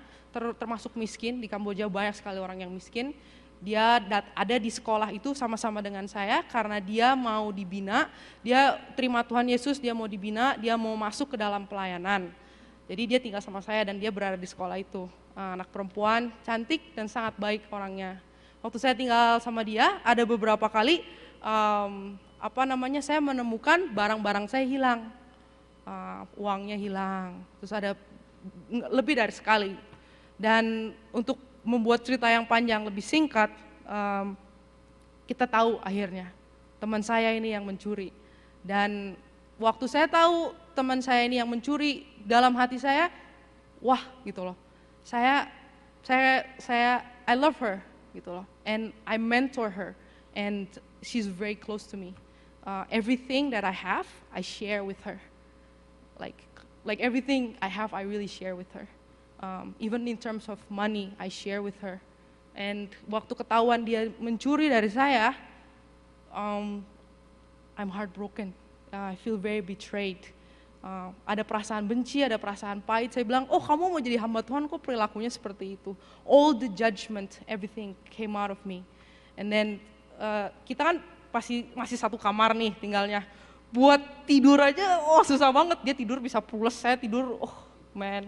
termasuk miskin. Di Kamboja banyak sekali orang yang miskin. Dia ada di sekolah itu sama-sama dengan saya karena dia mau dibina, dia terima Tuhan Yesus, dia mau dibina, dia mau masuk ke dalam pelayanan. Jadi dia tinggal sama saya dan dia berada di sekolah itu. Anak perempuan, cantik dan sangat baik orangnya. Waktu saya tinggal sama dia, ada beberapa kali saya menemukan barang-barang saya hilang, uangnya hilang, terus ada lebih dari sekali. Dan untuk membuat cerita yang panjang lebih singkat, kita tahu akhirnya teman saya ini yang mencuri. Dan waktu saya tahu teman saya ini yang mencuri, dalam hati saya, wah gitu loh. I love her. gitu loh. And I mentor her, and she's very close to me. Everything that I have, I share with her. Like everything I have, I really share with her. Even in terms of money, I share with her. And waktu ketahuan dia mencuri dari saya, I'm heartbroken. I feel very betrayed. Ada perasaan benci, ada perasaan pahit. Saya bilang, oh kamu mau jadi hamba Tuhan kok perilakunya seperti itu. All the judgment, everything came out of me. And then kita kan masih satu kamar nih tinggalnya. Buat tidur aja, susah banget. Dia tidur bisa pules, saya tidur, man.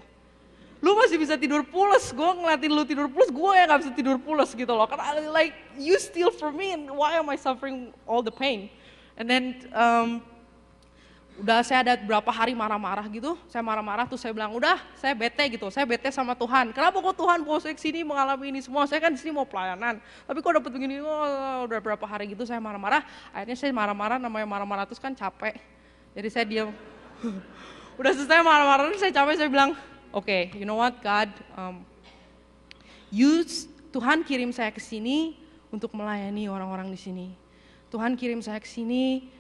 Lu masih bisa tidur pules, gue ngeliatin lu tidur pules, gue yang gak bisa tidur pules gitu loh. Karena like, you steal from me and why am I suffering all the pain? And then, udah saya ada berapa hari marah-marah gitu, saya marah-marah terus saya bilang, udah saya bete gitu, saya bete sama Tuhan. Kenapa kok Tuhan bawa saya kesini mengalami ini semua, saya kan disini mau pelayanan. Tapi kok dapet begini, udah berapa hari gitu saya marah-marah. Akhirnya saya marah-marah, namanya marah-marah terus kan capek. Jadi saya diam. Udah selesai marah-marah, saya capek, saya bilang, okay, you know what God, Tuhan kirim saya ke sini untuk melayani orang-orang di sini. Tuhan kirim saya ke sini,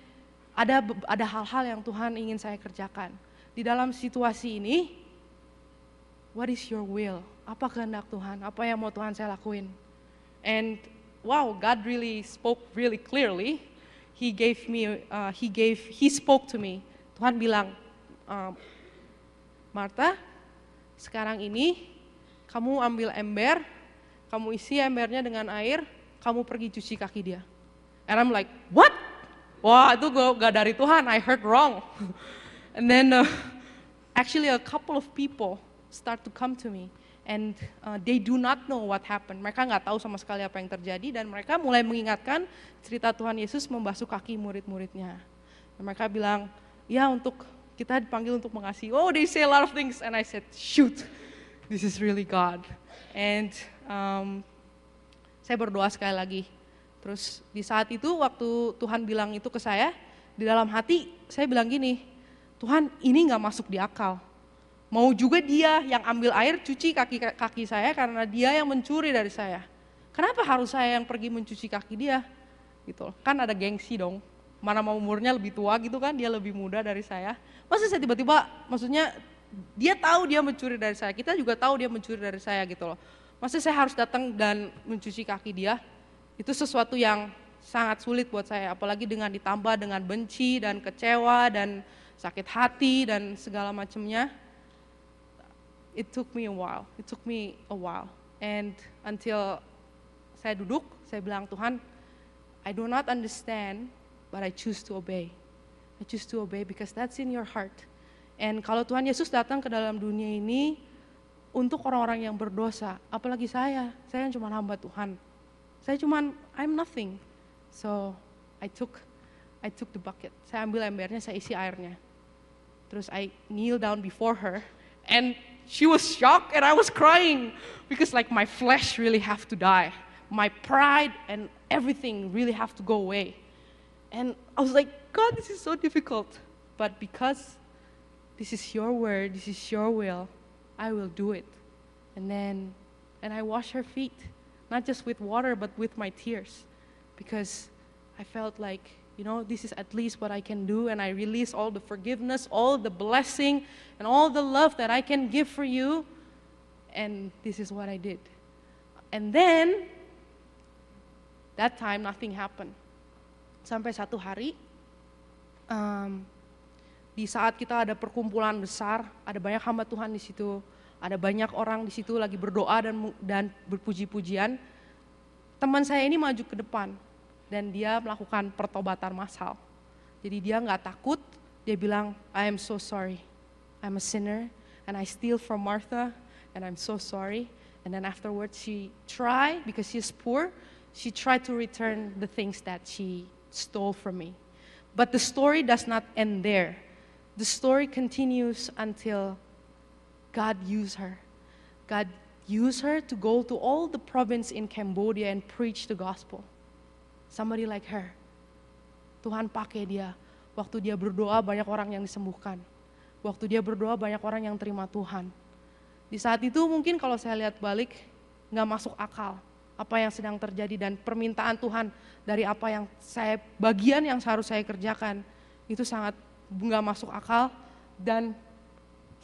ada hal-hal yang Tuhan ingin saya kerjakan. Di dalam situasi ini, what is your will? Apa kehendak Tuhan? Apa yang mau Tuhan saya lakuin? And wow, God really spoke really clearly. He spoke to me. Tuhan bilang, Martha, sekarang ini kamu ambil ember, kamu isi embernya dengan air, kamu pergi cuci kaki dia. And I'm like, what? Wah, itu gak dari Tuhan, I heard wrong. And then actually a couple of people start to come to me. And they do not know what happened. Mereka nggak tahu sama sekali apa yang terjadi dan mereka mulai mengingatkan cerita Tuhan Yesus membasuh kaki murid-muridnya. Dan mereka bilang, ya kita dipanggil untuk mengasihi. Oh, they say a lot of things. And I said, shoot, this is really God. And saya berdoa sekali lagi. Terus di saat itu waktu Tuhan bilang itu ke saya, di dalam hati saya bilang gini, Tuhan ini nggak masuk di akal. Mau juga dia yang ambil air cuci kaki saya karena dia yang mencuri dari saya. Kenapa harus saya yang pergi mencuci kaki dia? Gitu. Kan ada gengsi dong. Mana mau umurnya lebih tua gitu kan, dia lebih muda dari saya. Masa saya tiba-tiba, maksudnya dia tahu dia mencuri dari saya, kita juga tahu dia mencuri dari saya gitu loh. Masa saya harus datang dan mencuci kaki dia? Itu sesuatu yang sangat sulit buat saya, apalagi ditambah dengan benci dan kecewa dan sakit hati dan segala macamnya. It took me a while. And until saya duduk, saya bilang, Tuhan, I do not understand, but I choose to obey. I choose to obey because that's in your heart. And kalau Tuhan Yesus datang ke dalam dunia ini untuk orang-orang yang berdosa, apalagi saya yang cuma hamba Tuhan. I'm nothing. So I took the bucket. Saya ambil embernya, saya isi airnya. Terus I kneel down before her, and she was shocked and I was crying because like my flesh really have to die. My pride and everything really have to go away. And I was like, God, this is so difficult. But because this is your word, this is your will, I will do it. And I wash her feet. Not just with water, but with my tears. Because I felt like, this is at least what I can do, and I release all the forgiveness, all the blessing, and all the love that I can give for you, and this is what I did. And then, that time nothing happened. Sampai satu hari, di saat kita ada perkumpulan besar, ada banyak hamba Tuhan di situ, ada banyak orang di situ lagi berdoa dan berpuji-pujian. Teman saya ini maju ke depan dan dia melakukan pertobatan massal. Jadi dia nggak takut, dia bilang, I am so sorry, I'm a sinner and I steal from Martha and I'm so sorry. And then afterwards she tried, because she's poor, she tried to return the things that she stole from me. But the story does not end there. The story continues until God used her. God used her to go to all the province in Cambodia and preach the gospel. Somebody like her. Tuhan pakai dia. Waktu dia berdoa banyak orang yang disembuhkan. Waktu dia berdoa banyak orang yang terima Tuhan. Di saat itu mungkin kalau saya lihat balik, nggak masuk akal. apa yang sedang terjadi dan permintaan Tuhan dari apa yang bagian yang harus saya kerjakan itu sangat nggak masuk akal dan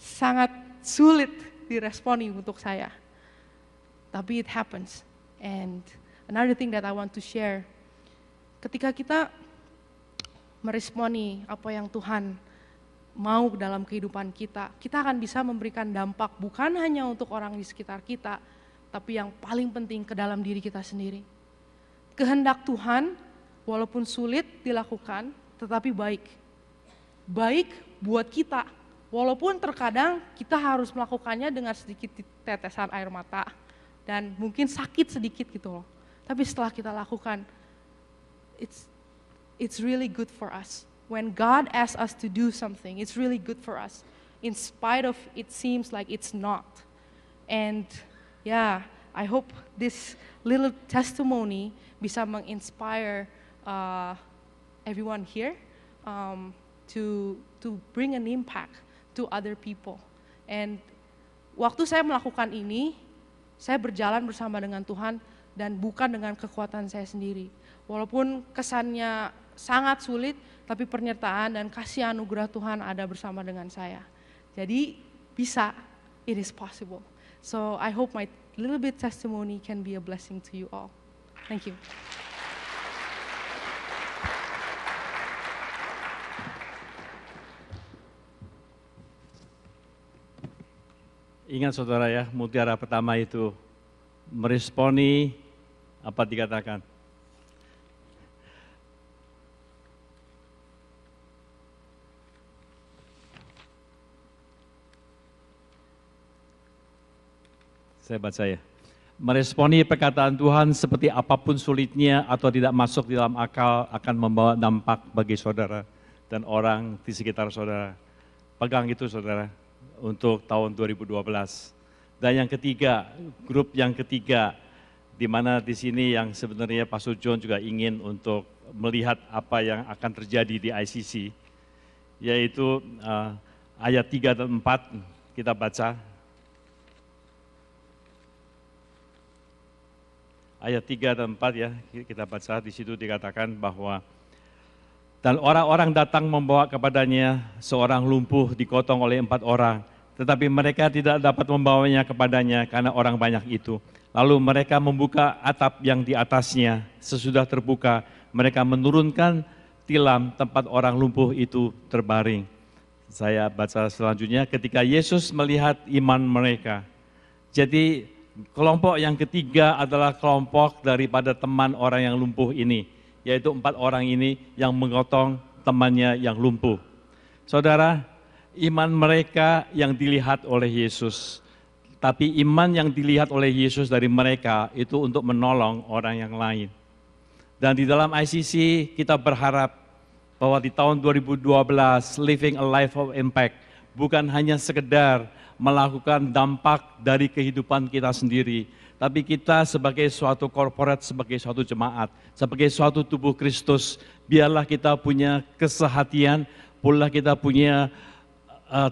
sangat sulit diresponi untuk saya. Tapi it happens. And another thing that I want to share, ketika kita meresponi apa yang Tuhan mau dalam kehidupan kita, kita akan bisa memberikan dampak bukan hanya untuk orang di sekitar kita, tapi yang paling penting ke dalam diri kita sendiri. Kehendak Tuhan walaupun sulit dilakukan, tetapi baik. Baik buat kita, walaupun terkadang kita harus melakukannya dengan sedikit tetesan air mata, dan mungkin sakit sedikit gitu loh. Tapi setelah kita lakukan, it's really good for us. When God asks us to do something, it's really good for us. In spite of it seems like it's not. And yeah, I hope this little testimony bisa menginspire everyone here to bring an impact to other people. And waktu saya melakukan ini, saya berjalan bersama dengan Tuhan dan bukan dengan kekuatan saya sendiri. Walaupun kesannya sangat sulit, tapi penyertaan dan kasih anugerah Tuhan ada bersama dengan saya. Jadi bisa, it is possible. So I hope my little bit testimony can be a blessing to you all. Thank you. Ingat saudara ya, mutiara pertama itu meresponi apa dikatakan. Saya baca ya. Meresponi perkataan Tuhan seperti apapun sulitnya atau tidak masuk di dalam akal akan membawa dampak bagi saudara dan orang di sekitar saudara. Pegang itu saudara untuk tahun 2012. Dan yang ketiga, grup yang ketiga, di mana di sini yang sebenarnya Pastor John juga ingin untuk melihat apa yang akan terjadi di ICC, yaitu ayat 3 dan 4 kita baca. Ayat 3 dan 4 ya, kita baca, di situ dikatakan bahwa dan orang-orang datang membawa kepadanya seorang lumpuh digotong oleh 4 orang, tetapi mereka tidak dapat membawanya kepadanya karena orang banyak itu. Lalu mereka membuka atap yang di atasnya, sesudah terbuka, mereka menurunkan tilam tempat orang lumpuh itu terbaring. Saya baca selanjutnya, ketika Yesus melihat iman mereka. Jadi kelompok yang ketiga adalah kelompok daripada teman orang yang lumpuh ini, yaitu 4 orang ini yang menggotong temannya yang lumpuh. Saudara, iman mereka yang dilihat oleh Yesus, tapi iman yang dilihat oleh Yesus dari mereka itu untuk menolong orang yang lain. Dan di dalam ICC kita berharap bahwa di tahun 2012, Living a Life of Impact, bukan hanya sekedar melakukan dampak dari kehidupan kita sendiri, tapi kita sebagai suatu korporat, sebagai suatu jemaat, sebagai suatu tubuh Kristus, biarlah kita punya kesehatian, bolehlah kita punya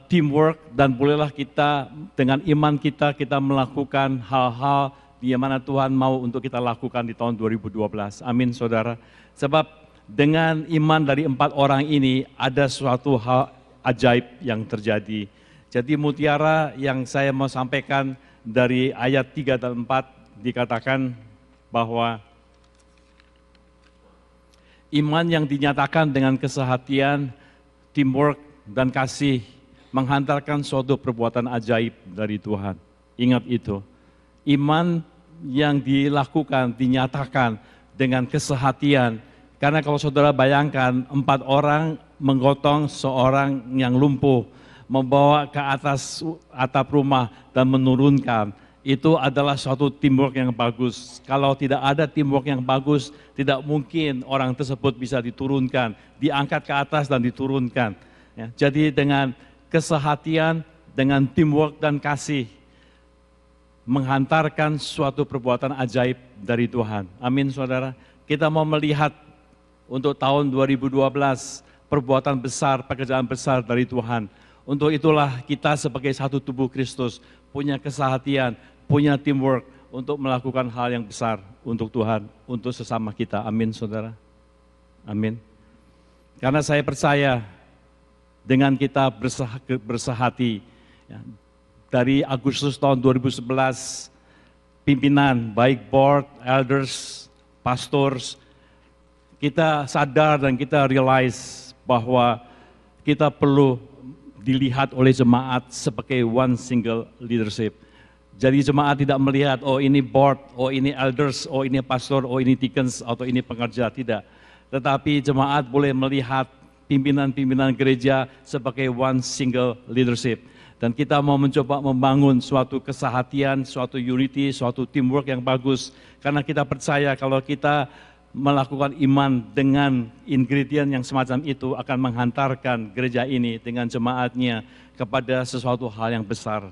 teamwork, dan bolehlah kita dengan iman kita melakukan hal-hal di mana Tuhan mau untuk kita lakukan di tahun 2012. Amin saudara. Sebab dengan iman dari 4 orang ini ada suatu hal ajaib yang terjadi. Jadi mutiara yang saya mau sampaikan dari ayat 3 dan 4 dikatakan bahwa iman yang dinyatakan dengan kesehatian, teamwork, dan kasih menghantarkan suatu perbuatan ajaib dari Tuhan. Ingat itu, iman yang dilakukan, dinyatakan dengan kesehatian. Karena kalau saudara bayangkan 4 orang menggotong seorang yang lumpuh, membawa ke atas atap rumah dan menurunkan, itu adalah suatu teamwork yang bagus. Kalau tidak ada teamwork yang bagus, tidak mungkin orang tersebut bisa diturunkan, diangkat ke atas dan diturunkan. Ya, jadi dengan kesehatian, dengan teamwork dan kasih, menghantarkan suatu perbuatan ajaib dari Tuhan. Amin saudara. Kita mau melihat untuk tahun 2012 perbuatan besar, pekerjaan besar dari Tuhan. Untuk itulah kita sebagai satu tubuh Kristus punya kesehatian, punya teamwork untuk melakukan hal yang besar untuk Tuhan, untuk sesama kita. Amin, saudara. Amin. Karena saya percaya dengan kita bersahati, ya, dari Agustus tahun 2011, pimpinan, baik board, elders, pastors, kita sadar dan kita realize bahwa kita perlu dilihat oleh jemaat sebagai one single leadership. Jadi jemaat tidak melihat, oh ini board, oh ini elders, oh ini pastor, oh ini deacons, atau ini pengerja, tidak. Tetapi jemaat boleh melihat pimpinan-pimpinan gereja sebagai one single leadership. Dan kita mau mencoba membangun suatu kesehatian, suatu unity, suatu teamwork yang bagus. Karena kita percaya kalau kita melakukan iman dengan ingredient yang semacam itu akan menghantarkan gereja ini dengan jemaatnya kepada sesuatu hal yang besar.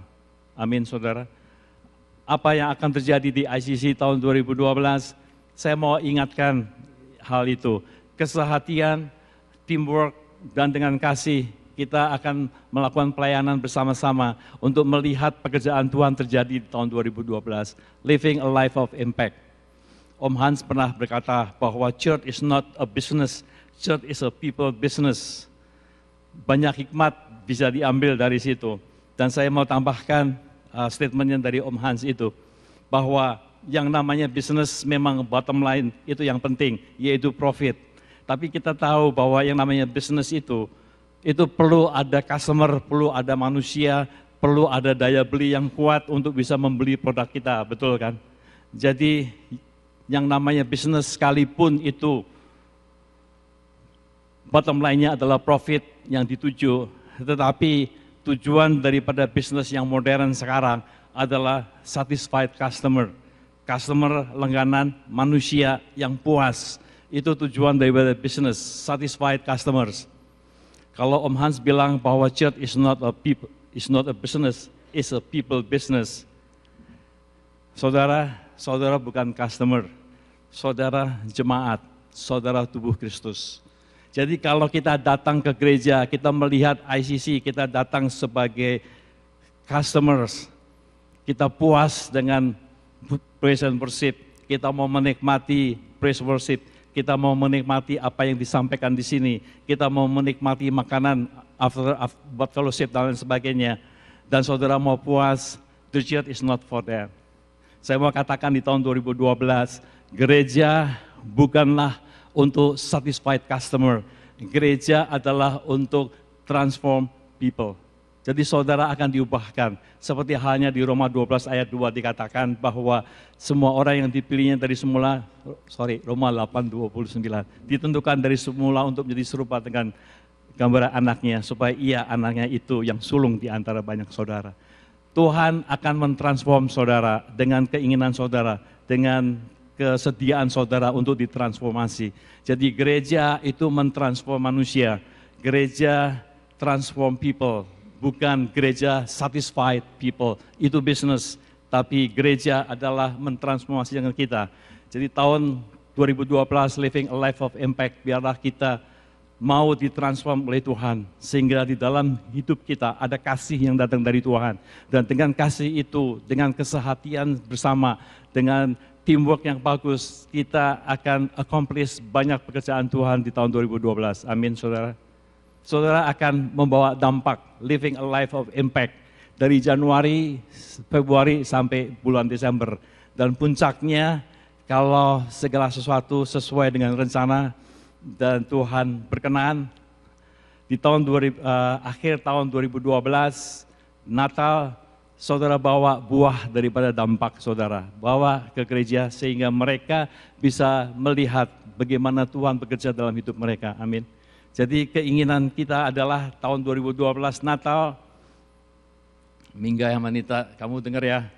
Amin, saudara. Apa yang akan terjadi di ICC tahun 2012, saya mau ingatkan hal itu. Kesehatian, teamwork, dan dengan kasih kita akan melakukan pelayanan bersama-sama untuk melihat pekerjaan Tuhan terjadi di tahun 2012. Living a life of impact. Om Hans pernah berkata bahwa church is not a business, church is a people business. Banyak hikmat bisa diambil dari situ. Dan saya mau tambahkan statementnya dari Om Hans itu, bahwa yang namanya bisnis memang bottom line itu yang penting, yaitu profit. Tapi kita tahu bahwa yang namanya bisnis itu perlu ada customer, perlu ada manusia, perlu ada daya beli yang kuat untuk bisa membeli produk kita, betul kan? Jadi yang namanya bisnis sekalipun itu bottom line-nya adalah profit yang dituju, tetapi tujuan daripada bisnis yang modern sekarang adalah satisfied customer. Customer langganan, manusia yang puas. Itu tujuan daripada bisnis, satisfied customers. Kalau Om Hans bilang bahwa church is not a business, it's a people business. Saudara, saudara bukan customer. Saudara jemaat, saudara tubuh Kristus. Jadi kalau kita datang ke gereja, kita melihat ICC, kita datang sebagai customers, kita puas dengan praise and worship, kita mau menikmati praise worship, kita mau menikmati apa yang disampaikan di sini, kita mau menikmati makanan buat fellowship dan lain sebagainya, dan saudara mau puas, the church is not for that. Saya mau katakan di tahun 2012, gereja bukanlah untuk satisfied customer. Gereja adalah untuk transform people. Jadi saudara akan diubahkan. Seperti halnya di Roma 12 ayat 2 dikatakan bahwa semua orang yang dipilihnya dari semula, Roma 8:29, ditentukan dari semula untuk menjadi serupa dengan gambaran anaknya, supaya ia anaknya itu yang sulung di antara banyak saudara. Tuhan akan mentransform saudara dengan keinginan saudara, dengan kesediaan saudara untuk ditransformasi. Jadi gereja itu mentransform manusia, gereja transform people, bukan gereja satisfied people, itu bisnis, tapi gereja adalah mentransformasi dengan kita. Jadi tahun 2012 living a life of impact, biarlah kita mau ditransform oleh Tuhan, sehingga di dalam hidup kita ada kasih yang datang dari Tuhan. Dan dengan kasih itu, dengan kesehatian bersama, dengan teamwork yang bagus, kita akan accomplish banyak pekerjaan Tuhan di tahun 2012. Amin, saudara. Saudara akan membawa dampak, living a life of impact, dari Januari, Februari sampai bulan Desember. Dan puncaknya, kalau segala sesuatu sesuai dengan rencana, dan Tuhan berkenan, di tahun akhir tahun 2012, Natal, saudara bawa buah daripada dampak saudara, bawa ke gereja sehingga mereka bisa melihat bagaimana Tuhan bekerja dalam hidup mereka. Amin. Jadi keinginan kita adalah tahun 2012 Natal, Mingga ya Manita, kamu dengar ya.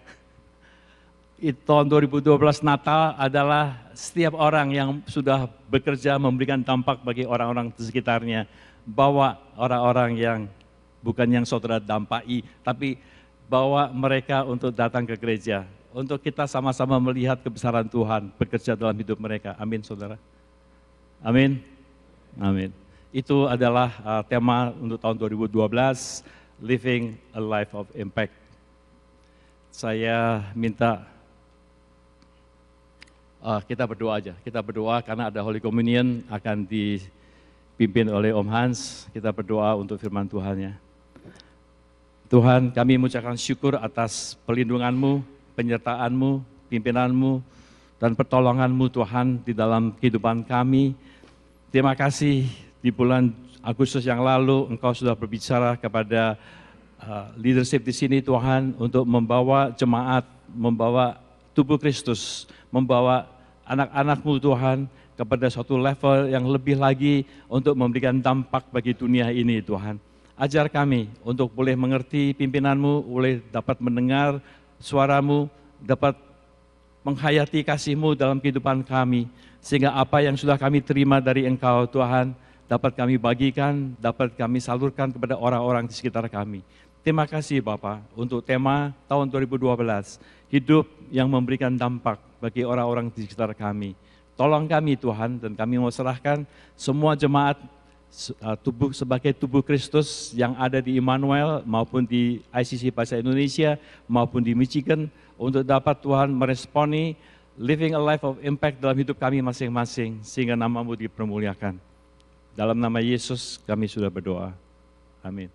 Tahun 2012 Natal adalah setiap orang yang sudah bekerja memberikan dampak bagi orang-orang di sekitarnya. Bawa orang-orang yang bukan yang saudara dampai, tapi bawa mereka untuk datang ke gereja. Untuk kita sama-sama melihat kebesaran Tuhan bekerja dalam hidup mereka. Amin, saudara. Amin. Amin. Itu adalah tema untuk tahun 2012, Living a Life of Impact. Saya minta kita berdoa aja. Kita berdoa karena ada Holy Communion akan dipimpin oleh Om Hans. Kita berdoa untuk firman Tuhan-Nya. Tuhan, kami mengucapkan syukur atas pelindungan-Mu, penyertaan-Mu, pimpinan-Mu, dan pertolongan-Mu Tuhan di dalam kehidupan kami. Terima kasih di bulan Agustus yang lalu Engkau sudah berbicara kepada leadership di sini Tuhan untuk membawa jemaat, membawa tubuh Kristus, membawa anak-anak-Mu Tuhan kepada suatu level yang lebih lagi untuk memberikan dampak bagi dunia ini Tuhan. Ajar kami untuk boleh mengerti pimpinan-Mu, boleh dapat mendengar suara-Mu, dapat menghayati kasih-Mu dalam kehidupan kami, sehingga apa yang sudah kami terima dari Engkau Tuhan, dapat kami bagikan, dapat kami salurkan kepada orang-orang di sekitar kami. Terima kasih Bapak untuk tema tahun 2012, hidup yang memberikan dampak bagi orang-orang di sekitar kami. Tolong kami Tuhan, dan kami mau serahkan semua jemaat sebagai tubuh Kristus yang ada di Immanuel maupun di ICC Bahasa Indonesia maupun di Michigan untuk dapat Tuhan meresponi living a life of impact dalam hidup kami masing-masing sehingga nama-Mu dipermuliakan. Dalam nama Yesus kami sudah berdoa. Amin.